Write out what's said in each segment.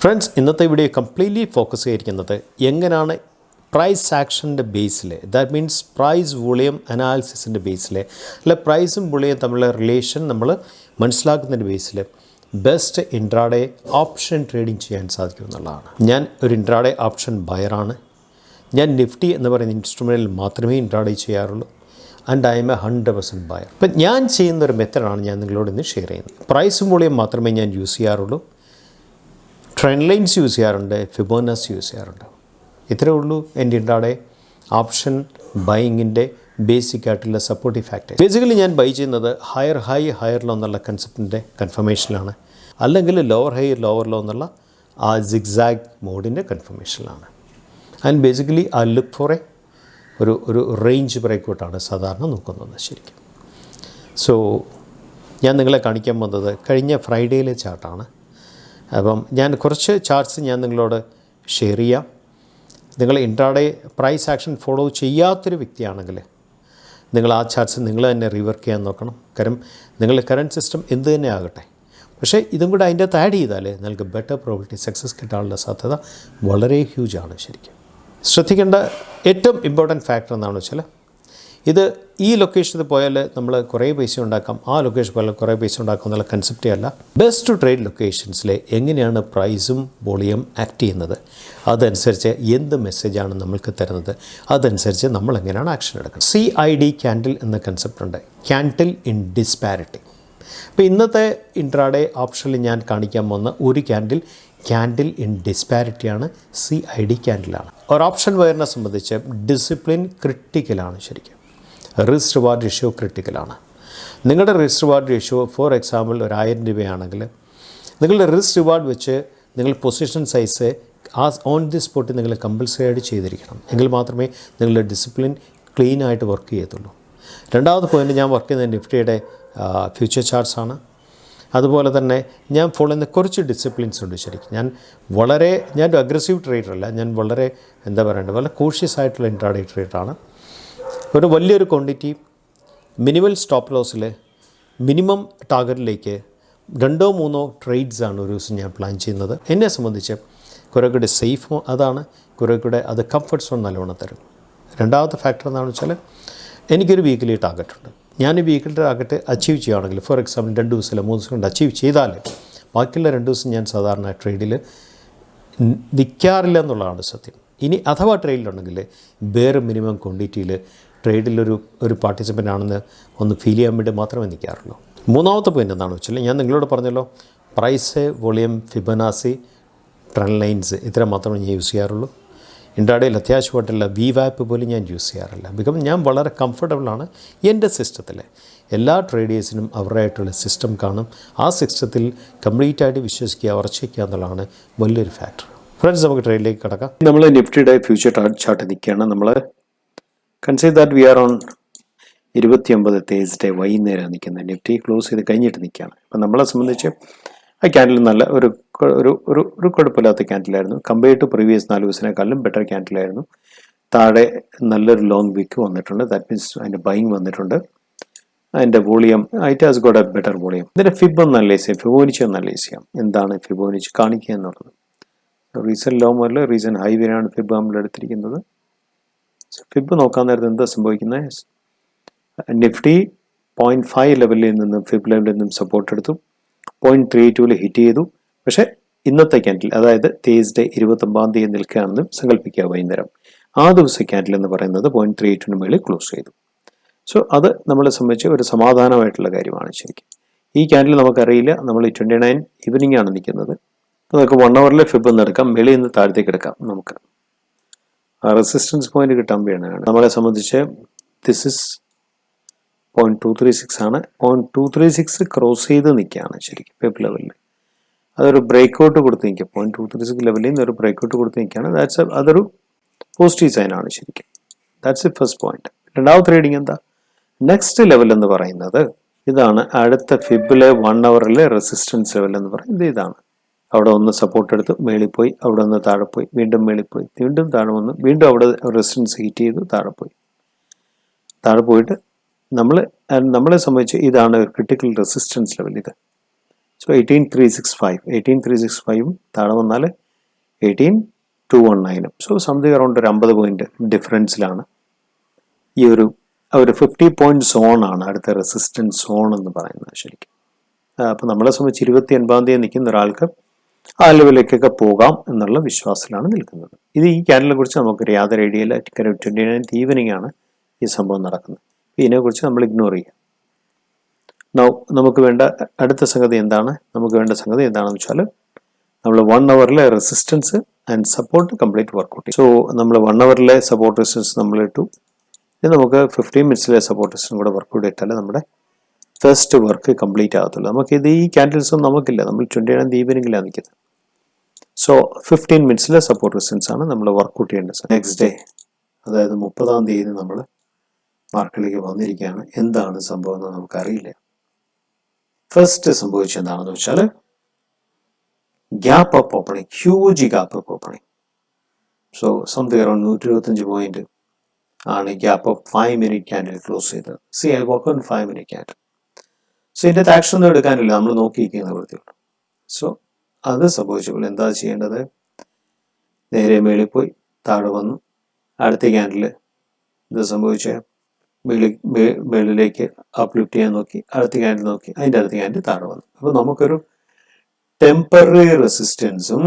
Friends, ഇന്നത്തെ video completely focus ചെയ്തിരിക്കുന്നത് എങ്ങനെയാണ് പ്രൈസ് ആക്ഷൻ്റെ ബേസിൽ, ദാറ്റ് മീൻസ് പ്രൈസ് വോളിയം അനാലിസിസിൻ്റെ ബേസിൽ, അല്ലെ പ്രൈസും വോളിയം തമ്മിലുള്ള റിലേഷൻ നമ്മൾ മനസ്സിലാക്കുന്നതിൻ്റെ ബേസിൽ ബെസ്റ്റ് ഇൻട്രാഡേ ഓപ്ഷൻ ട്രേഡിംഗ് ചെയ്യാൻ സാധിക്കുമെന്നുള്ളതാണ്. ഞാൻ ഒരു ഇൻട്രാഡേ ഓപ്ഷൻ ബയറാണ്. ഞാൻ നിഫ്റ്റി എന്ന് പറയുന്ന ഇൻസ്ട്രുമെൻറ്റിൽ മാത്രമേ ഇൻട്രാഡേ ചെയ്യാറുള്ളൂ. And I M A 100% buyer. ഇപ്പം ഞാൻ ചെയ്യുന്നൊരു മെത്തഡാണ് ഞാൻ നിങ്ങളോട് ഇന്ന് ഷെയർ ചെയ്യുന്നത്. പ്രൈസും വോളിയം മാത്രമേ ഞാൻ യൂസ് ചെയ്യാറുള്ളൂ. ട്രെൻഡ് ലൈൻസ് യൂസ് ചെയ്യാറുണ്ട്, ഫിബോനച്ചി യൂസ് ചെയ്യാറുണ്ട്. ഇത്രയേ ഉള്ളൂ എൻ്റെ ഇൻട്രാഡേ ഓപ്ഷൻ ബൈയിങ്ങിൻ്റെ ബേസിക് ആയിട്ടുള്ള സപ്പോർട്ടീവ് ഫാക്ടർ. ബേസിക്കലി ഞാൻ ബൈ ചെയ്യുന്നത് ഹയർ ലോ എന്നുള്ള കൺസെപ്റ്റിൻ്റെ കൺഫർമേഷനിലാണ്, അല്ലെങ്കിൽ ലോവർ ഹൈ ലോവർ ലോ എന്നുള്ള ആ സിഗ്സാഗ് മോഡിൻ്റെ കൺഫർമേഷനിലാണ്. ആൻഡ് ബേസിക്കലി ആ ലുക്ക് ഫോർ ഒരു റേഞ്ച് ബ്രേക്കൗട്ടാണ് സാധാരണ നോക്കുന്നത് ശരിക്കും. സോ ഞാൻ നിങ്ങളെ കാണിക്കാൻ പോകുന്നത് കഴിഞ്ഞ ഫ്രൈഡേയിലെ ചാർട്ടാണ്. അപ്പം ഞാൻ കുറച്ച് ചാർട്ട്സ് ഞാൻ നിങ്ങളോട് ഷെയർ ചെയ്യാം. നിങ്ങൾ ഇൻട്രാഡേ പ്രൈസ് ആക്ഷൻ ഫോളോ ചെയ്യാത്തൊരു വ്യക്തിയാണെങ്കിൽ നിങ്ങൾ ആ ചാർട്ട്സ് നിങ്ങൾ തന്നെ റീവർക്ക് ചെയ്യാൻ നോക്കണം. കാരണം നിങ്ങളുടെ കറൻറ്റ് സിസ്റ്റം എന്ത് തന്നെ ആകട്ടെ, പക്ഷേ ഇതും കൂടെ അതിൻ്റെ അകത്ത് ആഡ് ചെയ്താൽ നിങ്ങൾക്ക് ബെറ്റർ പ്രോബിലിറ്റി സക്സസ് കിട്ടാനുള്ള സാധ്യത വളരെ ഹ്യൂജാണ് ശരിക്കും. ശ്രദ്ധിക്കേണ്ട ഏറ്റവും ഇമ്പോർട്ടൻറ്റ് ഫാക്ടർ എന്താണെന്ന് വെച്ചാൽ, ഇത് ഈ ലൊക്കേഷനിൽ പോയാൽ നമ്മൾ കുറേ പൈസ ഉണ്ടാക്കാം, ആ ലൊക്കേഷൻ പോയാൽ കുറേ പൈസ ഉണ്ടാക്കാം എന്നുള്ള കൺസെപ്റ്റേ അല്ല. ബെസ്റ്റ് ട്രേഡ് ലൊക്കേഷൻസിൽ എങ്ങനെയാണ് പ്രൈസും വോളിയം ആക്ട് ചെയ്യുന്നത്, അതനുസരിച്ച് എന്ത് മെസ്സേജാണ് നമ്മൾക്ക് തരുന്നത്, അതനുസരിച്ച് നമ്മൾ എങ്ങനെയാണ് ആക്ഷൻ എടുക്കുന്നത്. CID ക്യാൻഡിൽ എന്ന കൺസെപ്റ്റ് ഉണ്ട്, ക്യാൻഡിൽ ഇൻ ഡിസ്പാരിറ്റി. അപ്പോൾ ഇന്നത്തെ ഇൻട്രാഡേ ഓപ്ഷനിൽ ഞാൻ കാണിക്കാൻ പോകുന്ന ഒരു ക്യാൻഡിൽ ഇൻ ഡിസ്പാരിറ്റിയാണ്, CID ക്യാൻഡിലാണ്. ഒരു ഓപ്ഷൻ വയറിനെ സംബന്ധിച്ച് ഡിസിപ്ലിൻ ക്രിട്ടിക്കലാണ് ശരിക്കും. റിസ്ക് റിവാർഡ് റേഷ്യോ ക്രിട്ടിക്കലാണ്. നിങ്ങളുടെ risk reward ratio for example 1000 രൂപയാണെങ്കിൽ നിങ്ങളുടെ റിസ്ക് റിവാർഡ് വെച്ച് നിങ്ങൾ position size on the spot നിങ്ങൾ കമ്പൽസറി ആയിട്ട് ചെയ്തിരിക്കണം. എങ്കിൽ മാത്രമേ നിങ്ങളുടെ ഡിസിപ്ലിൻ ക്ലീൻ ആയിട്ട് വർക്ക് ചെയ്യത്തുള്ളൂ. രണ്ടാമത്തെ പോയിൻ്റ്, ഞാൻ വർക്ക് ചെയ്യുന്ന നിഫ്റ്റിയുടെ ഫ്യൂച്ചർ ചാർട്ട്സ് ആണ്. അതുപോലെ തന്നെ ഞാൻ ഫോളോ ചെയ്യുന്ന കുറച്ച് ഡിസിപ്ലിൻസ് ഉണ്ട് ശരിക്കും. ഞാനൊരു അഗ്രസീവ് ട്രേഡറല്ല, ഞാൻ വളരെ വളരെ കോഷ്യസ് ആയിട്ടുള്ള ഇൻട്രാഡേ ട്രേഡറാണ്. ഒരു വലിയൊരു ക്വാണ്ടിറ്റി മിനിമൽ സ്റ്റോപ്പ് ലോസിൽ മിനിമം ടാർഗറ്റിലേക്ക് 2-3 ട്രേഡ്സാണ് ഒരു ദിവസം ഞാൻ പ്ലാൻ ചെയ്യുന്നത്. എന്നെ സംബന്ധിച്ച് കുറേ കൂടെ സേഫ് അതാണ്, കുറേ കൂടെ അത് കംഫർട്ട് സോൺ നല്ലോണം തരും. രണ്ടാമത്തെ ഫാക്ടർ എന്താണെന്ന് വെച്ചാൽ, എനിക്കൊരു വീക്കിലി ടാർഗറ്റുണ്ട്. ഞാൻ ഈ വീക്കിലി ടാർഗറ്റ് അച്ചീവ് ചെയ്യുകയാണെങ്കിൽ, ഫോർ എക്സാമ്പിൾ 2 ദിവസം 3 ദിവസം കൊണ്ട് അച്ചീവ് ചെയ്താൽ ബാക്കിയുള്ള 2 ദിവസം ഞാൻ സാധാരണ ട്രേഡിൽ വിൽക്കാറില്ല എന്നുള്ളതാണ് സത്യം. ഇനി അഥവാ ട്രേഡിലുണ്ടെങ്കിൽ വേറെ മിനിമം ക്വാണ്ടിറ്റിയിൽ ട്രേഡിലൊരു പാർട്ടിസിപ്പൻ്റ് ആണെന്ന് ഒന്ന് ഫീൽ ചെയ്യാൻ വേണ്ടി മാത്രമേ നിൽക്കാറുള്ളൂ. മൂന്നാമത്തെ പോയിൻ്റ് എന്താണെന്ന് വെച്ചാൽ, ഞാൻ നിങ്ങളോട് പറഞ്ഞല്ലോ, price, volume, Fibonacci, trend lines ഇത്ര മാത്രമേ ഞാൻ യൂസ് ചെയ്യാറുള്ളൂ. ഇൻട്രാഡേയിൽ അത്യാവശ്യമായിട്ടുള്ള VWAP പോലും ഞാൻ യൂസ് ചെയ്യാറില്ല. ബിക്കോസ് ഞാൻ വളരെ കംഫർട്ടബിളാണ് എൻ്റെ സിസ്റ്റത്തിൽ. എല്ലാ ട്രേഡേഴ്സിനും അവരുടേതായിട്ടുള്ള സിസ്റ്റം കാണും. ആ സിസ്റ്റത്തിൽ കംപ്ലീറ്റായിട്ട് വിശ്വസിക്കുക, ഉറച്ചിക്കുക എന്നുള്ളതാണ് വലിയൊരു ഫാക്ടർ. ഫ്രണ്ട്സ്, നമുക്ക് ട്രേഡിലേക്ക് കിടക്കാം. നമ്മൾ നിഫ്റ്റിയുടെ ഫ്യൂച്ചർ ചാർട്ട് നിൽക്കുകയാണ്. നമ്മൾ consider that we R on 29 Thursday വൈകുന്നേരം നിൽക്കുന്നത്. നിഫ്റ്റി ക്ലോസ് ചെയ്ത് കഴിഞ്ഞിട്ട് നിൽക്കുകയാണ്. അപ്പം നമ്മളെ സംബന്ധിച്ച് ആ ക്യാൻഡിൽ നല്ല ഒരു കുഴപ്പമില്ലാത്ത ക്യാൻഡിലായിരുന്നു. കമ്പയർഡ് ടു പ്രീവിയസ് 4 ദിവസത്തിനേക്കാളും ബെറ്റർ ക്യാൻഡിലായിരുന്നു. താഴെ നല്ലൊരു ലോങ് വിക്ക് വന്നിട്ടുണ്ട്, ദാറ്റ് മീൻസ് അതിൻ്റെ ബൈങ് വന്നിട്ടുണ്ട്. അതിൻ്റെ volume it has got A better volume. ഇതിൻ്റെ ഫിബ് ഒന്ന് അനലൈസ് ചെയ്യാം, ഫിബോനിച്ചി ഒന്ന് അനലൈസ് ചെയ്യാം. എന്താണ് ഫിബോനിച്ചി കാണിക്കുക എന്നുള്ളത്. റീസൺ ലോ മുതൽ റീസൺ ഹൈ വരെയാണ് ഫിബ് നമ്മൾ എടുത്തിരിക്കുന്നത്. ഫിബ് നോക്കാൻ നേരത്തെ എന്താ സംഭവിക്കുന്നത്, നിഫ്റ്റി 0.5 ലെവലിൽ നിന്നും ഫിബ് ലെവലിൽ നിന്നും സപ്പോർട്ട് എടുത്തു, 0.32 ഹിറ്റ് ചെയ്തു. പക്ഷേ ഇന്നത്തെ ക്യാൻഡിൽ, അതായത് തേഴ്സ്ഡേ 29 തീയതി നിൽക്കുകയാണെന്ന് സങ്കല്പിക്കുക വൈകുന്നേരം. ആ ദിവസം ക്യാൻഡിൽ എന്ന് പറയുന്നത് 0.32 മുകളിൽ ക്ലോസ് ചെയ്തു. സോ അത് നമ്മളെ സംബന്ധിച്ച് ഒരു സമാധാനമായിട്ടുള്ള കാര്യമാണ് ശരിക്കും. ഈ ക്യാൻഡിൽ നമുക്കറിയില്ല, നമ്മൾ 29 ഈവനിങ് ആണ് നിൽക്കുന്നത്. നമുക്ക് 1 hourലെ ഫിബ് ഒന്ന് എടുക്കാം, വെളിയിൽ നിന്ന് താഴത്തേക്ക് എടുക്കാം. നമുക്ക് ആ റെസിസ്റ്റൻസ് പോയിന്റ് കിട്ടാൻ വേണ്ടിയാണ്. നമ്മളെ സംബന്ധിച്ച് ദിസ് ഇസ് 0.236 ആണ്. 0.236 ക്രോസ് ചെയ്ത് നിൽക്കുകയാണ് ശരിക്കും ഫിബ് ലെവലിൽ. അതൊരു ബ്രേക്കൗട്ട് കൊടുത്ത് നിൽക്കുക. 0.236 ലെവലിൽ നിന്ന് ഒരു ബ്രേക്കൗട്ട് കൊടുത്ത് നിൽക്കുകയാണ്. അതൊരു പോസിറ്റീവ് സൈനാണ് ശരിക്കും. That's the first point. രണ്ടാമത്തെ റീഡിങ് എന്താ, നെക്സ്റ്റ് ലെവൽ എന്ന് പറയുന്നത് ഇതാണ്. അടുത്ത ഫിബിലെ 1 hourലെ റെസിസ്റ്റൻസ് ലെവൽ എന്ന് പറയുന്നത് ഇതാണ്. അവിടെ ഒന്ന് സപ്പോർട്ട് എടുത്ത് മേളിൽ പോയി, അവിടെ ഒന്ന് താഴെ പോയി, വീണ്ടും മേളിൽ പോയി, വീണ്ടും താഴെ വന്നു, വീണ്ടും അവിടെ റെസിസ്റ്റൻസ് ഹീറ്റ് ചെയ്തു, താഴെ പോയിട്ട് നമ്മളെ സംബന്ധിച്ച് ഇതാണ് ക്രിട്ടിക്കൽ റെസിസ്റ്റൻസ് ലെവൽ. ഇത് സോ 18,365 18,365 താഴെ വന്നാൽ 18,219. സോ സംതിങ് അറൗണ്ട് ഒരു 50 പോയിന്റ് ഡിഫറൻസിലാണ് ഈ ഒരു 50 പോയിന്റ് സോണാണ് അടുത്ത റെസിസ്റ്റൻസ് സോൺ എന്ന് പറയുന്നത് ശരിക്കും. അപ്പോൾ നമ്മളെ സംബന്ധിച്ച് 28 തീയതി നിൽക്കുന്ന ഒരാൾക്ക് ആ ലെവലിലേക്കൊക്കെ പോകാം എന്നുള്ള വിശ്വാസത്തിലാണ് നിൽക്കുന്നത്. ഇത് ഈ ക്യാൻഡലിനെ കുറിച്ച് നമുക്കൊരു യാതൊരു ഐഡിയ ഇല്ല. 29th ഈവനിങ് ആണ് ഈ സംഭവം നടക്കുന്നത്. ഇതിനെക്കുറിച്ച് നമ്മൾ ഇഗ്നോർ ചെയ്യാം. നമുക്ക് വേണ്ട അടുത്ത സംഗതി എന്താണ്? നമുക്ക് വേണ്ട സംഗതി എന്താണെന്ന് വെച്ചാൽ നമ്മൾ 1 അവറിലെ resistance and support complete workout. So നമ്മൾ 1 അവറിലെ സപ്പോർട്ട് റെസിസ്റ്റൻസ് നമ്മൾ ഇട്ടു. ഇത് നമുക്ക് 15 മിനിറ്റ്സിലെ സപ്പോർട്ട് റെസിസ്റ്റൻസ് കൂടെ വർക്കൗട്ട് ഇട്ടാൽ നമ്മുടെ ഫസ്റ്റ് വർക്ക് കംപ്ലീറ്റ് ആകത്തുള്ളൂ. നമുക്കിത് ഈ ക്യാൻഡിൽസ് ഒന്നും നമുക്കില്ല. നമ്മൾ 29th ഈവനിങ്ങിലാണ് നിൽക്കുന്നത്. സോ 15 മിനിറ്റ്സിലെ സപ്പോർട്ട് റെസിസ്റ്റൻസ് ആണ് നമ്മൾ വർക്കൗട്ട് ചെയ്യേണ്ടത്. നെക്സ്റ്റ് ഡേ, അതായത് 30th തീയതി നമ്മൾ മാർക്കറ്റിലേക്ക് വന്നിരിക്കുകയാണ്. എന്താണ് സംഭവം എന്ന് നമുക്കറിയില്ല. ഫസ്റ്റ് സംഭവിച്ചത് എന്താണെന്ന് വെച്ചാൽ gap up opening, huge gap up opening. So something around 125 point ആണ് gap up 5 minute candle close ചെയ്തത്. See I work on 5 minute candle. So ഇതിൻ്റെ ആക്ഷൻ ഒന്നും എടുക്കാനില്ല, നമ്മൾ നോക്കിയിരിക്കുന്ന വൃത്തിയുള്ളൂ. സോ അത് സംഭവിച്ചപ്പോൾ എന്താ ചെയ്യേണ്ടത്? നേരെ മേളിൽ പോയി താഴെ വന്നു. അടുത്ത ക്യാൻഡിൽ ഇത് സംഭവിച്ച മേളിലേക്ക് അപ്ലിഫ്റ്റ് ചെയ്യാൻ നോക്കി. അടുത്ത ക്യാൻഡിൽ നോക്കി, അതിൻ്റെ അടുത്ത ക്യാൻഡിൽ താഴെ വന്നു. അപ്പോൾ നമുക്കൊരു ടെമ്പററി റെസിസ്റ്റൻസും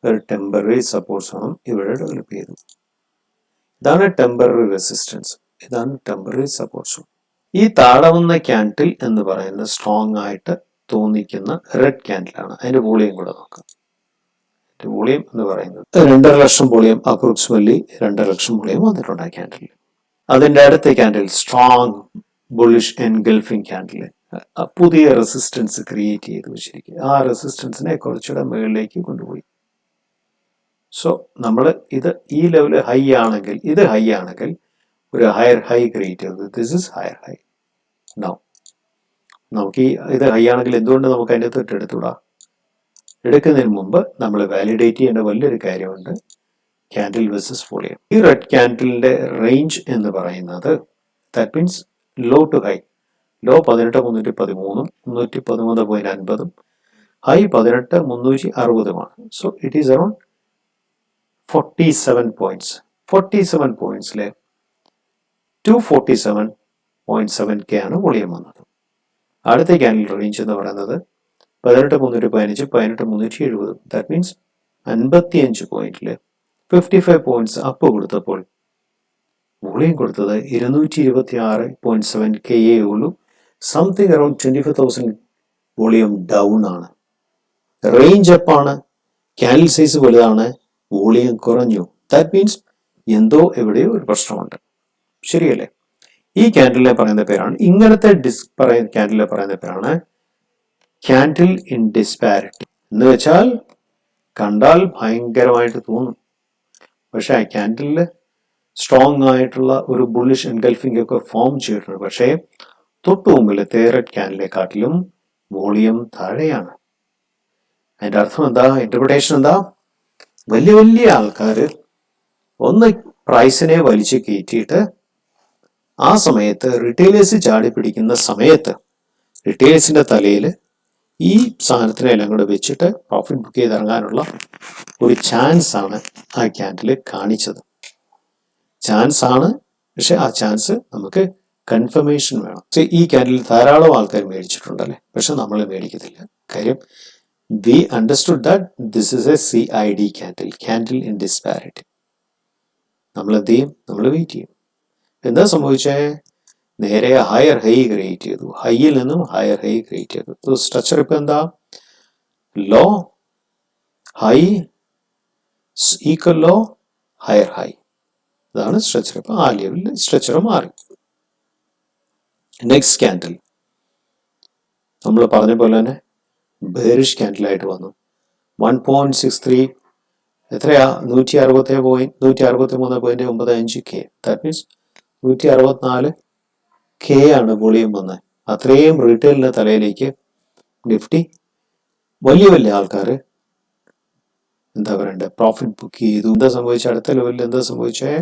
ഒരു ടെമ്പററി സപ്പോർട്ട്സും ഇവിടെ ഡെവലപ്പ് ചെയ്തു. ഇതാണ് ടെമ്പററി റെസിസ്റ്റൻസ്, ഇതാണ് ടെമ്പററി സപ്പോർട്ട്സും. ഈ താഴെ വന്ന ക്യാൻഡിൽ എന്ന് പറയുന്നത് സ്ട്രോങ് ആയിട്ട് തോന്നിക്കുന്ന റെഡ് ക്യാൻഡിലാണ്. അതിന്റെ വോളിയം കൂടെ നോക്കാം. വോളിയം എന്ന് പറയുന്നത് 2.5 ലക്ഷം വോളിയം, അപ്രോക്സിമറ്റ്ലി 2.5 ലക്ഷം വോളിയം വന്നിട്ടുണ്ട് ആ ക്യാൻഡിൽ. അതിന്റെ അടുത്ത candle strong bullish engulfing candle പുതിയ റെസിസ്റ്റൻസ് ക്രിയേറ്റ് ചെയ്ത് വെച്ചിരിക്കുക. ആ റെസിസ്റ്റൻസിനെ കുറച്ചുകൂടെ മുകളിലേക്ക് കൊണ്ടുപോയി. സോ നമ്മൾ ഇത് ഈ ലെവൽ ഹൈ ആണെങ്കിൽ, ഇത് ഹൈ ആണെങ്കിൽ ഒരു ഹയർ ഹൈ ക്രിയേറ്റ് ചെയ്തത്. This is higher high. Now നമുക്ക് ഇത് ഹൈ ആണെങ്കിൽ എന്തുകൊണ്ട് നമുക്ക് അതിൻ്റെ തൊട്ട് എടുത്തുകൂടാ? എടുക്കുന്നതിന് മുമ്പ് നമ്മൾ വാലിഡേറ്റ് ചെയ്യേണ്ട വലിയൊരു കാര്യമുണ്ട്, ക്യാൻഡിൽ വേഴ്സസ് വോളിയം. ഈ റെഡ് ക്യാൻഡിലിന്റെ റേഞ്ച് എന്ന് പറയുന്നത് that means low to high. Low 18,313, 313.50, high 18,360. So it is around 47 points. 47 പോയിന്റ്സിലെ 247.7K ആണ് വോളിയം വന്നത്. അടുത്ത ക്യാൻഡിൽ റേഞ്ച് എന്ന് പറയുന്നത് 18,315, 18,370. ദാറ്റ് മീൻസ് 55 പോയിന്റില് 55 പോയിന്റ്സ് അപ്പ് കൊടുത്തപ്പോൾ വോളിയം കൊടുത്തത് 226.7K ഉള്ളൂ. സംതിങ് അറൌണ്ട് 25,000 വോളിയം ഡൗൺ ആണ്. റേഞ്ച് അപ്പാണ്, ക്യാൻഡിൽ സൈസ് വലുതാണ്, വോളിയം കുറഞ്ഞു. ദാറ്റ് മീൻസ് എന്തോ എവിടെയോ ഒരു പ്രശ്നമുണ്ട്. ശരിയല്ലേ? ഈ ക്യാൻഡിലിനെ പറയുന്ന പേരാണ്, ഇങ്ങനത്തെ ക്യാൻഡിലിനെ പറയുന്ന പേരാണ് ക്യാൻഡിൽ ഇൻ ഡിസ്പാരിറ്റി. എന്ന് വെച്ചാൽ കണ്ടാൽ ഭയങ്കരമായിട്ട് തോന്നും, പക്ഷെ ആ ക്യാൻഡിലില് സ്ട്രോങ് ആയിട്ടുള്ള ഒരു ബുള്ളിഷ് എൻഗൾഫിംഗ് ഒക്കെ ഫോം ചെയ്തിട്ടുണ്ട്. പക്ഷേ തൊട്ടു മുമ്പിലത്തെ റെഡ് ക്യാൻഡിലെക്കാട്ടിലും വോളിയം താഴെയാണ്. അതിന്റെ അർത്ഥം എന്താ? ഇന്റർപ്രിട്ടേഷൻ എന്താ? വലിയ വലിയ ആൾക്കാർ ഒന്ന് പ്രൈസിനെ വലിച്ചു കയറ്റിയിട്ട് ആ സമയത്ത് റിറ്റെയിലേഴ്സ് ചാടി പിടിക്കുന്ന സമയത്ത് റിറ്റെയിലേഴ്സിന്റെ തലയിൽ ഈ സാധനത്തിനെ എല്ലാം കൂടെ വെച്ചിട്ട് പ്രോഫിറ്റ് ബുക്ക് ചെയ്ത് ഇറങ്ങാനുള്ള ഒരു ചാൻസ് ആണ് ആ ക്യാൻഡിൽ കാണിച്ചത്. ചാൻസ് ആണ്, പക്ഷെ ആ ചാൻസ് നമുക്ക് കൺഫർമേഷൻ വേണം. ഈ ക്യാൻഡിൽ ധാരാളം ആൾക്കാർ മേടിച്ചിട്ടുണ്ടല്ലേ, പക്ഷെ നമ്മൾ മേടിക്കത്തില്ല. കാര്യം we understood that this is a CID candle, candle in disparity. നമ്മൾ എന്ത് ചെയ്യും? നമ്മൾ വെയിറ്റ് ചെയ്യും. എന്താ സംഭവിച്ചേ? നേരെ ഹയർ ഹൈ ക്രിയേറ്റ് ചെയ്തു, ഹൈയിൽ നിന്നും ഹയർ ഹൈ ക്രിയേറ്റ് ചെയ്തു. സ്ട്രക്ചർ ഇപ്പൊ എന്താ? Low high equal low higher high. ഇതാണ് സ്ട്രക്ചർ. ഇപ്പൊ ആ ലെവലിൽ സ്ട്രക്ചർ മാറി. നെക്സ്റ്റ് ക്യാൻഡിൽ നമ്മൾ പറഞ്ഞ പോലെ തന്നെ ബെയറിഷ് ക്യാൻഡിലായിട്ട് വന്നു. 1.63 എത്രയാ? 163.95K. ദാറ്റ് മീൻസ് 164K ആണ് വോളിയം വന്നത്. അത്രയും റീറ്റെയിലിന്റെ തലയിലേക്ക് നിഫ്റ്റി വലിയ വലിയ ആൾക്കാർ എന്താ പറയണ്ടേ, പ്രോഫിറ്റ് ബുക്ക് ചെയ്തു. എന്താ സംഭവിച്ചത്? അടുത്ത ലെവലിൽ എന്താ സംഭവിച്ചേ?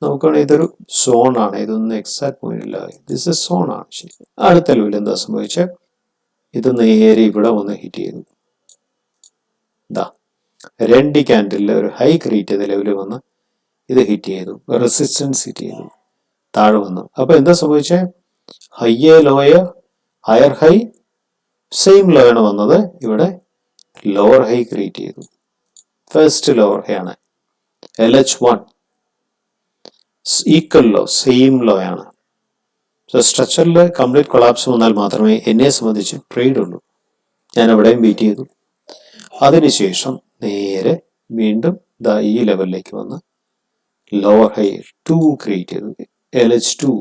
നമുക്കാണ് ഇതൊരു സോൺ ആണ്, ഇതൊന്നും എക്സാക്ട് പോയിന്റ് ഇല്ല, ദിസ് സോൺ ആണ്. ശരി, അടുത്ത ലെവലിൽ എന്താ സംഭവിച്ചത്? ഇത് നേരെ ഇവിടെ വന്ന് ഹിറ്റ് ചെയ്തു. ഇതാ 2 ക്യാൻഡിലിൽ ഒരു ഹൈ ക്രിയേറ്റ് ചെയ്ത ലെവലിൽ വന്ന് ഇത് ഹിറ്റ് ചെയ്തു, റെസിസ്റ്റൻസ് ഹിറ്റ് ചെയ്തു, താഴെ വന്നു. അപ്പൊ എന്താ സംഭവിച്ചേ? Higher low, higher high, same low ആണ് വന്നത്. ഇവിടെ ലോവർ ഹൈ ക്രിയേറ്റ് ചെയ്തു. ഫസ്റ്റ് ലോവർ ഹൈ ആണ്. LH1 equal low, same low ആണ്. സോ സ്ട്രക്ചറിൽ കംപ്ലീറ്റ് കൊളാപ്സ് വന്നാൽ മാത്രമേ എന്നെ സംബന്ധിച്ച് ട്രേഡ് ഉള്ളൂ. ഞാൻ എവിടെയും വെയിറ്റ് ചെയ്തു. അതിനുശേഷം നേരെ വീണ്ടും ഈ ലെവലിലേക്ക് വന്ന് ലോവർ ഹൈ 2 ക്രിയേറ്റ് ചെയ്തു. LH2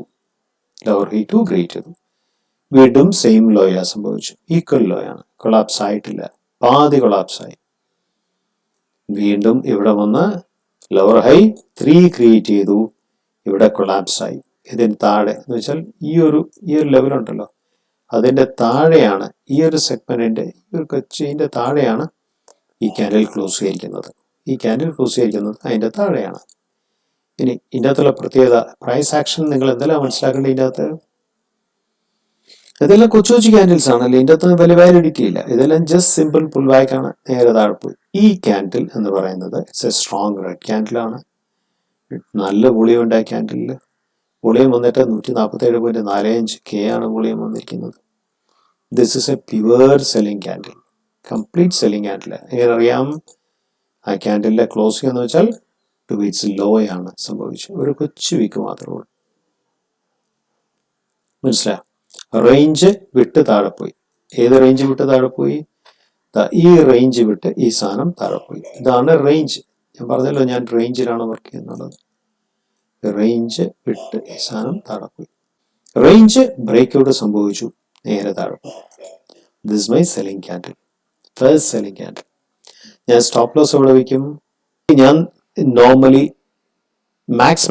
ലോവർ ഹൈ 2 ക്രിയേറ്റ് ചെയ്തു. വീണ്ടും സെയിം ലോയാ സംഭവിച്ചു. ഈക്വൽ ലോയാണ്, കൊളാപ്സ് ആയിട്ടില്ല, പാതി കൊളാപ്സ് ആയി. വീണ്ടും ഇവിടെ വന്ന് ലോവർ ഹൈ 3 ക്രിയേറ്റ് ചെയ്തു. ഇവിടെ കൊളാപ്സ് ആയി. ഇതിന് താഴെ എന്ന് വെച്ചാൽ ഈ ഒരു ലെവൽ ഉണ്ടല്ലോ, അതിന്റെ താഴെയാണ് ഈ ഒരു സെഗ്മെന്റിന്റെ, ഈ ഒരു കൊച്ചിന്റെ താഴെയാണ് ഈ ക്യാൻഡിൽ ക്ലോസ് ചെയ്തിരിക്കുന്നത്. ഈ ക്യാൻഡിൽ ക്ലോസ് ചെയ്തിരിക്കുന്നത് അതിന്റെ താഴെയാണ്. ഇനി ഇതിൻ്റെ അകത്തുള്ള പ്രത്യേകത, പ്രൈസ് ആക്ഷൻ നിങ്ങൾ എന്തെല്ലാം മനസ്സിലാക്കേണ്ടത്? ഇതിൻ്റെ അകത്ത് ഇതെല്ലാം കൊച്ചു കൊച്ചു ക്യാൻഡിൽസ് ആണല്ലോ, ഇതിൻ്റെ അകത്ത് വലിയ വാലിഡിറ്റി ഇല്ല. ഇതെല്ലാം ജസ്റ്റ് സിമ്പിൾ പുൾ ബാക്ക് ആണ്, നേരെ താഴെ പോയി. ഈ ക്യാൻഡിൽ എന്ന് പറയുന്നത് ഇറ്റ്സ് എ സ്ട്രോങ് റെഡ് ക്യാൻഡിലാണ്. നല്ല വോളിയം ഉണ്ടായ ക്യാൻഡിലിൽ വോളിയം വന്നിട്ട് 147.45 K ആണ് വോളിയം വന്നിരിക്കുന്നത്. This is A pure selling candle, complete selling candle. എങ്ങനെ അറിയാം? ആ ക്യാൻഡിലിന്റെ ക്ലോസിംഗ് എന്ന് വെച്ചാൽ ടു ഇറ്റ്സ് ലോയാണ് സംഭവിച്ചത്. ഒരു കൊച്ചു വീക്ക് മാത്രമേ ഉള്ളൂ. മനസ്സിലായോ? റേഞ്ച് വിട്ട് താഴെ പോയി. ഏത് റേഞ്ച് വിട്ട് താഴെ പോയി? ഈ റേഞ്ച് വിട്ട് ഈ സാധനം താഴെ പോയി. ഇതാണ് റേഞ്ച്. ഞാൻ പറഞ്ഞല്ലോ ഞാൻ റേഞ്ചിലാണ് വർക്ക് ചെയ്യുന്നത്. റേഞ്ച് വിട്ട് ഈ സാധനം താഴെ പോയി. റേഞ്ച് ബ്രേക്ക് ഔട്ട് സംഭവിച്ചു, നേരെ താഴെ പോയി. This my selling candle, first selling candle. ഞാൻ സ്റ്റോപ്പ് ലോസ് എവിടെ വയ്ക്കും? ഞാൻ നോർമലി മാക്സ്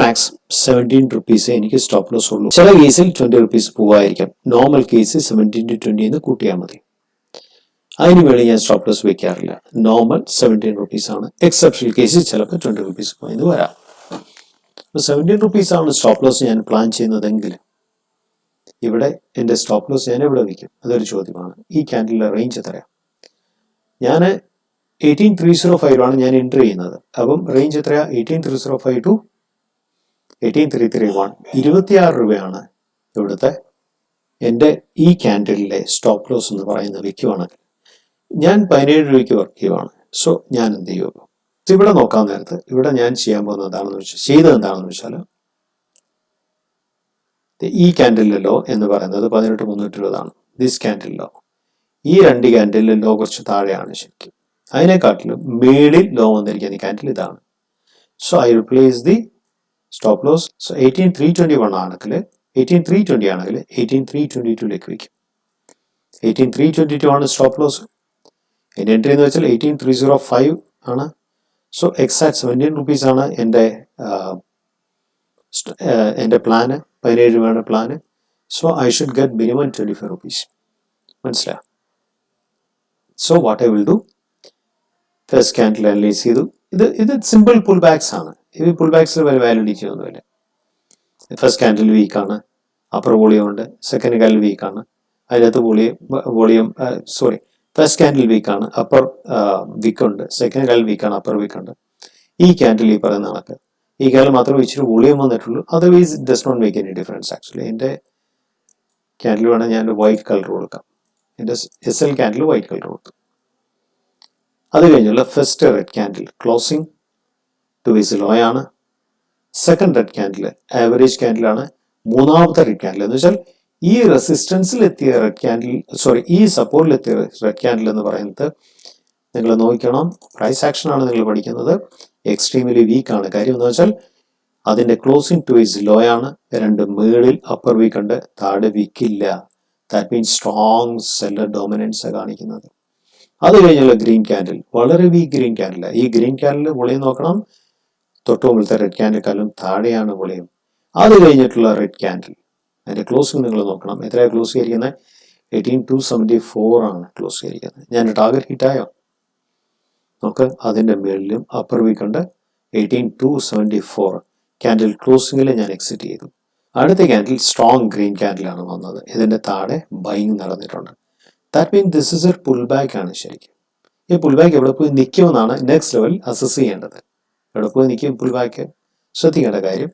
17 rupees എനിക്ക് സ്റ്റോപ്പ് ലോസ് ഉള്ളൂ. ചില കേസിൽ 20 rupees പോവായിരിക്കാം. നോർമൽ കേസ് 17 to 20 എന്ന് കൂട്ടിയാൽ മതി. അതിന് വേണ്ടി ഞാൻ സ്റ്റോപ്പ് ലോസ് വെക്കാറില്ല. നോർമൽ 17 rupees ആണ്. എക്സെപ്ഷണൽ കേസിൽ ചിലപ്പോൾ 20 rupees പോയെന്ന് വരാം. 17 rupees ആണ് സ്റ്റോപ്പ് ലോസ് ഞാൻ പ്ലാൻ ചെയ്യുന്നതെങ്കിൽ ഇവിടെ എൻ്റെ സ്റ്റോപ്പ് ലോസ് ഞാൻ എവിടെ വയ്ക്കും? അതൊരു ചോദ്യമാണ്. ഈ ക്യാൻഡിലെ റേഞ്ച് എത്രയാണ്? ഞാൻ 18,305 ആണ് ഞാൻ എൻട്രി ചെയ്യുന്നത്. അപ്പം റേഞ്ച് എത്രയാ? 18,305 to 18,331. 26 രൂപയാണ് ഇവിടുത്തെ എൻ്റെ ഈ ക്യാൻഡിലെ സ്റ്റോപ്പ് ലോസ് എന്ന് പറയുന്നത്. വയ്ക്കുവാണെങ്കിൽ ഞാൻ 17 രൂപയ്ക്ക് വർക്ക് ചെയ്യുവാണ്. സോ ഞാൻ എന്ത് ചെയ്യും? ഇവിടെ നോക്കാൻ നേരത്ത് ഇവിടെ ഞാൻ ചെയ്യാൻ പോകുന്നത് എന്താണെന്ന് വെച്ചാൽ ഈ ക്യാൻഡിലെ ലോ എന്ന് പറയുന്നത് 18,320 ആണ്. ദിസ് ക്യാൻഡിൽ ലോ, ഈ 2 ക്യാൻഡിലെ ലോ കുറച്ച് താഴെയാണ് ശരിക്കും. അതിനെക്കാട്ടിലും മേളിൽ ലോ വന്നിരിക്കുന്ന ക്യാൻഡിൽ ഇതാണ്. So I replace the stop loss. So 18,321 ആണെങ്കിൽ 18,322 വയ്ക്കും. 18,322 ആണ് സ്റ്റോപ്പ് ലോസ്. എൻ്റെ എൻട്രി എന്ന് വെച്ചാൽ 18,305 ആണ്. സോ എക്സാക്ട് 17 rupees ആണ് എൻ്റെ പ്ലാന്. 17 രൂപയാണ് plan. So I should get minimum 25 rupees. മനസ്സിലായോ? So what I will do, first candle analyse ചെയ്തു. ഇത് സിമ്പിൾ പുൾ ബാക്സ് ആണ്. ഈ പുൾ ബാക്സിൽ വലിയ വാലിഡിറ്റി ഒന്നുമില്ല. ഫസ്റ്റ് ക്യാൻഡിൽ വീക്കാണ്, അപ്പർ വോളിയം ഉണ്ട്. സെക്കൻഡ് ക്യാൻഡിൽ വീക്കാണ്, അതിനകത്ത് വോളിയം ഫസ്റ്റ് ക്യാൻഡിൽ വീക്കാണ്, അപ്പർ വീക്ക് ഉണ്ട്. സെക്കൻഡ് ക്യാൻഡിൽ വീക്കാണ്, അപ്പർ വീക്ക് ഉണ്ട്. ഈ ക്യാൻഡിൽ ഈ പറയുന്ന കണക്ക് ഈ ക്യാൻഡിൽ മാത്രമേ ഇച്ചിരി വോളിയം വന്നിട്ടുള്ളൂ. Otherwise it does not make any difference. Actually എൻ്റെ ക്യാൻഡിൽ വേണം ഞാൻ വൈറ്റ് കളർ കൊടുക്കാം. എൻ്റെ SL ക്യാൻഡിൽ വൈറ്റ് കളർ കൊടുത്തു. അത് കഴിഞ്ഞുള്ള first red candle closing to is low ആണ്. സെക്കൻഡ് റെഡ് ക്യാൻഡിൽ ആവറേജ് ക്യാൻഡിലാണ്. മൂന്നാമത്തെ റെഡ് ക്യാൻഡിൽ എന്ന് വെച്ചാൽ ഈ റെസിസ്റ്റൻസിൽ എത്തിയ റെഡ് ക്യാൻഡിൽ, ഈ സപ്പോർട്ടിൽ എത്തിയ റെഡ് ക്യാൻഡിൽ എന്ന് പറയുന്നത് നിങ്ങൾ നോക്കണം. പ്രൈസ് ആക്ഷൻ ആണ് നിങ്ങൾ പഠിക്കുന്നത്. എക്സ്ട്രീംലി വീക്ക് ആണ്. കാര്യം എന്ന് വെച്ചാൽ അതിന്റെ ക്ലോസിംഗ് ടു ഇസ് ലോ ആണ്. രണ്ട് മേളിൽ അപ്പർ വീക്ക് ഉണ്ട്, താഴെ വീക്ക് ഇല്ല. That means strong seller dominance കാണിക്കുന്നത്. അത് കഴിഞ്ഞുള്ള ഗ്രീൻ ക്യാൻഡിൽ വളരെ വീക്ക് ഗ്രീൻ ക്യാൻഡിൽ. ഈ ഗ്രീൻ ക്യാൻഡിൽ വോളിയം നോക്കണം, തൊട്ട് മുമ്പത്തെ റെഡ് ക്യാൻഡിൽക്കാളും താഴെയാണ് വോളിയം. അത് കഴിഞ്ഞിട്ടുള്ള റെഡ് ക്യാൻഡിൽ അതിന്റെ ക്ലോസിംഗ് നിങ്ങൾ നോക്കണം. എത്രയാണ് ക്ലോസ് ചെയ്തിരിക്കുന്നത്? 18,274 ആണ് ക്ലോസ് ചെയ്തിരിക്കുന്നത്. ഞാൻ ടാർഗറ്റ് ഹിറ്റായോ നോക്ക്. അതിന്റെ മേളിലും അപ്പർ വീക്ക് ഉണ്ട്. 18,274 ക്യാൻഡിൽ ക്ലോസിംഗിൽ ഞാൻ എക്സിറ്റ് ചെയ്തു. അടുത്ത ക്യാൻഡിൽ സ്ട്രോങ് ഗ്രീൻ ക്യാൻഡിലാണ് വന്നത്. ഇതിന്റെ താഴെ ബൈങ് നടന്നിട്ടുണ്ട്. That mean this is A pull back ആണ് ശരിക്കും. ഈ പുൾ ബാക്ക് എവിടെ പോയി നിൽക്കുമെന്നാണ് നെക്സ്റ്റ് ലെവൽ അസസ് ചെയ്യേണ്ടത്. എവിടെ പോയി നിൽക്കും പുൾ ബാക്ക്? ശ്രദ്ധിക്കേണ്ട കാര്യം,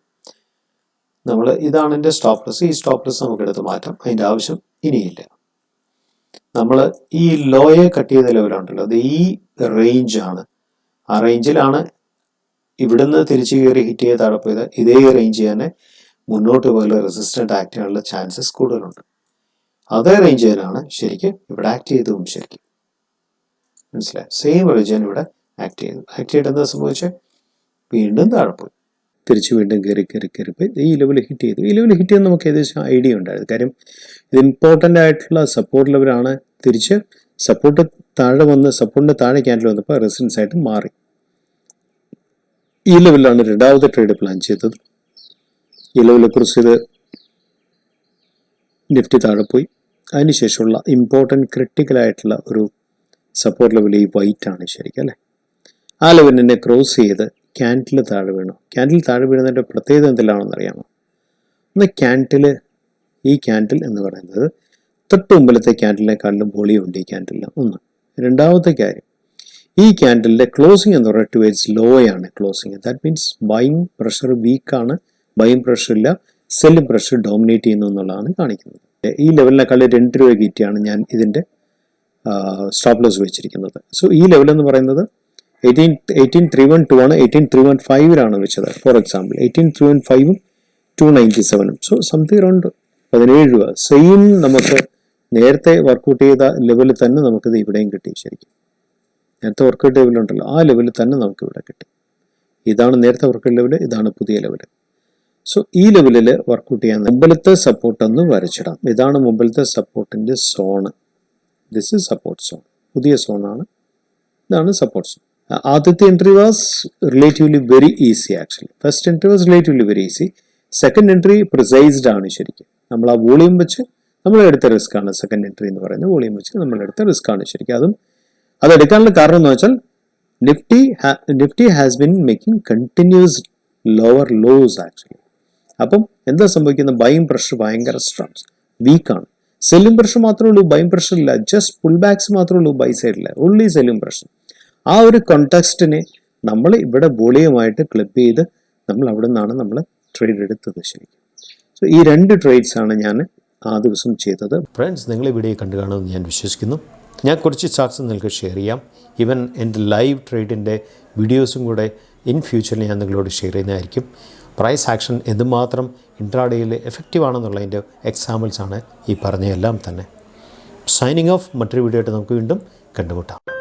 നമ്മൾ ഇതാണ് എൻ്റെ സ്റ്റോപ്പ് ലോസ്. ഈ സ്റ്റോപ്പ് ലോസ് നമുക്ക് എടുത്ത് മാറ്റാം, അതിൻ്റെ ആവശ്യം ഇനിയില്ല. നമ്മൾ ഈ ലോയെ കട്ട് ചെയ്ത ലെവലുണ്ടല്ലോ, അത് ഈ റേഞ്ചാണ്. ആ റേഞ്ചിലാണ് ഇവിടുന്ന് തിരിച്ച് കയറി ഹിറ്റ് ചെയ്ത് താഴെ പോയത്. ഇതേ റേഞ്ച് തന്നെ മുന്നോട്ട് പോയുള്ള റെസിസ്റ്റൻ്റ് ആക്ട് ചെയ്യാനുള്ള ചാൻസസ് കൂടുതലുണ്ട്. അതേ റേഞ്ച് തന്നെയാണ് ശരിക്കും ഇവിടെ ആക്ട് ചെയ്തതും. ശരിക്കും മനസ്സിലായി? സെയിം റേഞ്ച് തന്നെ ഇവിടെ ആക്ട് ചെയ്തു. ആക്ട് ചെയ്തിട്ട് എന്താ സംഭവിച്ചത്? വീണ്ടും താഴെ പോയി, തിരിച്ച് വീണ്ടും കയറി പോയി ഈ ലെവൽ ഹിറ്റ് ചെയ്തു. ഈ ലെവൽ ഹിറ്റ് ചെയ്ത് നമുക്ക് ഏകദേശം ഐഡിയ ഉണ്ടായിരുന്നു. കാര്യം ഇത് ഇമ്പോർട്ടൻ്റ് ആയിട്ടുള്ള സപ്പോർട്ട് ലെവലാണ്. തിരിച്ച് സപ്പോർട്ട് താഴെ വന്ന് സപ്പോർട്ടിൻ്റെ താഴെ ക്യാൻഡിൽ വന്നപ്പോൾ റെസിസ്റ്റൻസ് ആയിട്ട് മാറി. ഈ ലെവലിലാണ് രണ്ടാമത്തെ ട്രേഡ് പ്ലാൻ ചെയ്തത്. ഈ ലെവലിൽ കുറിച്ച് ഇത് നിഫ്റ്റി താഴെ പോയി. അതിനുശേഷമുള്ള ഇമ്പോർട്ടൻ്റ് ക്രിട്ടിക്കലായിട്ടുള്ള ഒരു സപ്പോർട്ട് ലെവൽ ഈ വൈറ്റ് ആണ് ശരിക്കും അല്ലേ. ആ ലെവലിനെ ക്രോസ് ചെയ്ത് ക്യാൻഡിൽ താഴെ വീണു. ക്യാൻഡിൽ താഴെ വീഴുന്നതിൻ്റെ പ്രത്യേകത എന്തെല്ലാണെന്ന് അറിയാമോ? ഒന്ന് ഈ ക്യാൻഡിൽ എന്ന് പറയുന്നത് തൊട്ട് മുമ്പിലത്തെ ക്യാൻഡിലിനെക്കാളിലും വോളിയം ഉണ്ട് ഈ ക്യാൻഡിലിന്. ഒന്ന്. രണ്ടാമത്തെ കാര്യം, ഈ ക്യാൻഡിലിൻ്റെ ക്ലോസിംഗ് എന്ന് പറയുന്നത് ടുവേഡ്സ് ലോയാണ് closing. That means buying pressure വീക്കാണ്, ബൈയിങ് പ്രഷർ ഇല്ല, സെല്ലിംഗ് പ്രഷർ ഡോമിനേറ്റ് ചെയ്യുന്നു എന്നുള്ളതാണ് കാണിക്കുന്നത്. ഈ ലെവലിനെക്കാൾ 2 രൂപ കീറ്റിയാണ് ഞാൻ ഇതിൻ്റെ സ്റ്റോപ്പ് ലോസ് വെച്ചിരിക്കുന്നത്. സോ ഈ ലെവൽ എന്ന് പറയുന്നത് 18,312 ആണ്. 18,315 വെച്ചത്. ഫോർ എക്സാമ്പിൾ 18,315ഉം 297ഉം. സോ സംതിങ് അറൗണ്ട് 17 രൂപ. സെയിം നമുക്ക് നേരത്തെ വർക്കൗട്ട് ചെയ്ത ലെവലിൽ തന്നെ നമുക്കിത് ഇവിടെയും കിട്ടി. ശരിക്കും നേരത്തെ വർക്കൗട്ട് ലെവലുണ്ടല്ലോ, ആ ലെവലിൽ തന്നെ നമുക്ക് ഇവിടെ കിട്ടി. ഇതാണ് നേരത്തെ വർക്കൗട്ട് ലെവൽ, ഇതാണ് പുതിയ ലെവൽ. സോ ഈ ലെവലിൽ വർക്കൗട്ട് ചെയ്യാൻ മുമ്പിലത്തെ സപ്പോർട്ട് ഒന്ന് വരച്ചിടാം. ഇതാണ് മുമ്പിലത്തെ സപ്പോർട്ടിൻ്റെ zone. This is support zone, പുതിയ സോണാണ്. ഇതാണ് സപ്പോർട്ട് സോൺ. ആദ്യത്തെ entry was relatively very easy. Actually first entry was relatively very easy. Second entry precised ആണ് ശരിക്കും. നമ്മൾ ആ വോളിയം വെച്ച് നമ്മളെടുത്ത റിസ്ക് ആണ് സെക്കൻഡ് എൻട്രി എന്ന് പറയുന്നത്. വോളിയം വെച്ച് നമ്മളെടുത്ത റിസ്ക് ആണ് ശരിക്കും. അതെടുക്കാനുള്ള കാരണം എന്ന് വെച്ചാൽ Nifty has been making continuous lower laws actually. അപ്പം എന്താ സംഭവിക്കുന്നത്? ബൈയിങ് പ്രഷർ ഭയങ്കര സ്ട്രോങ്, വീക്കാണ്. സെല്ലിംഗ് പ്രഷർ മാത്രമേ ഉള്ളൂ, ബൈയിങ് പ്രഷർ ഇല്ല. ജസ്റ്റ് പുൾ ബാക്സ് മാത്രമേ ഉള്ളൂ ബൈ സൈഡിൽ, ഓൺലി സെല്ലിംഗ് പ്രഷർ. ആ ഒരു കോണ്ടെക്സ്റ്റിനെ നമ്മൾ ഇവിടെ വോളിയമായിട്ട് ക്ലിപ്പ് ചെയ്ത് നമ്മൾ അവിടെ നിന്നാണ് നമ്മൾ ട്രേഡ് എടുത്തത് ശരിക്കും. സോ ഈ 2 ട്രേഡ്സ് ആണ് ഞാൻ ആ ദിവസം ചെയ്തത്. ഫ്രണ്ട്സ്, നിങ്ങൾ ഈ വീഡിയോ കണ്ടു കാണുമെന്ന് ഞാൻ വിശ്വസിക്കുന്നു. ഞാൻ കുറച്ച് ചാർട്ട്സ് നിങ്ങൾക്ക് ഷെയർ ചെയ്യാം. ഈവൻ എൻ്റെ ലൈവ് ട്രേഡിൻ്റെ വീഡിയോസും കൂടെ ഇൻ ഫ്യൂച്ചറിൽ ഞാൻ നിങ്ങളോട് ഷെയർ ചെയ്യുന്നതായിരിക്കും. പ്രൈസ് ആക്ഷൻ എന്തുമാത്രം ഇൻട്രാഡേയിൽ എഫക്റ്റീവ് ആണെന്നുള്ളതിൻ്റെ എക്സാമ്പിൾസാണ് ഈ പറഞ്ഞതെല്ലാം തന്നെ. Signing off. മറ്റൊരു വീഡിയോ ആയിട്ട് നമുക്ക് വീണ്ടും കണ്ടുമുട്ടാം.